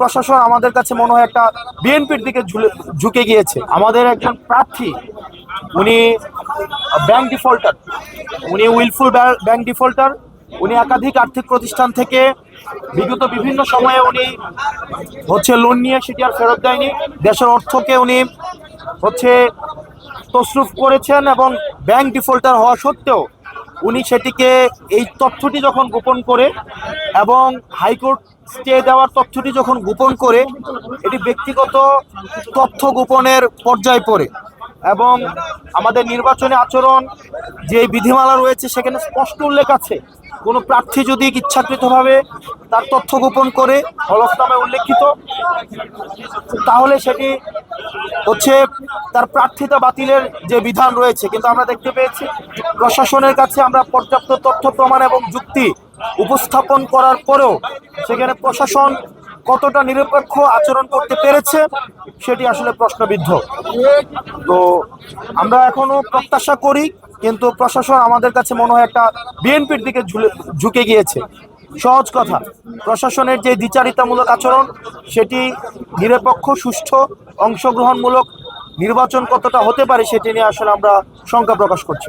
প্রশাসন আমাদের কাছে মনে হয় একটা বিএনপির দিকে ঝুঁকে গিয়েছে। আমাদের একজন প্রার্থী উনি ব্যাংক ডিফল্টার, উনি উইলফুল ব্যাংক ডিফল্টার। উনি একাধিক আর্থিক প্রতিষ্ঠান থেকে বিগত বিভিন্ন সময়ে উনি লোন নিয়ে সেটি আর ফেরত দেয়নি। দেশের অর্থকে উনি তছরুফ করেছেন এবং ব্যাংক ডিফল্টার হওয়া সত্ত্বেও উনি সেটিকে এই তথ্যটি যখন গোপন করে এবং হাইকোর্ট স্টে দেওয়ার তথ্যটি যখন গোপন করে, এটি ব্যক্তিগত তথ্য গোপনের পর্যায়ে পড়ে এবং আমাদের নির্বাচনী আচরণ যে বিধিমালা রয়েছে সেখানে স্পষ্ট উল্লেখ আছে, কোনো প্রার্থী যদি ইচ্ছাকৃতভাবে তার তথ্য গোপন করে হলফনামে উল্লেখিত, তাহলে সেটি তার প্রার্থিতা বাতিলের যে বিধান রয়েছে। কিন্তু আমরা দেখতে পেয়েছি প্রশাসনের কাছে আমরা পর্যাপ্ত তথ্য প্রমাণ এবং যুক্তি উপস্থাপন করার পরেও সেখানে প্রশাসন কতটা নিরপেক্ষ আচরণ করতে পেরেছে সেটি আসলে প্রশ্নবিদ্ধ। তো আমরা এখনো প্রত্যাশা করি, কিন্তু প্রশাসন আমাদের কাছে মনে হয় একটা বিএনপির দিকে ঝুঁকে গিয়েছে। সহজ কথা, প্রশাসনের যে দ্বিচারিতামূলক আচরণ সেটি নিরপেক্ষ, সুষ্ঠু, অংশগ্রহণমূলক নির্বাচন কতটা হতে পারে সেটি নিয়ে আসলে আমরা শঙ্কা প্রকাশ করছি।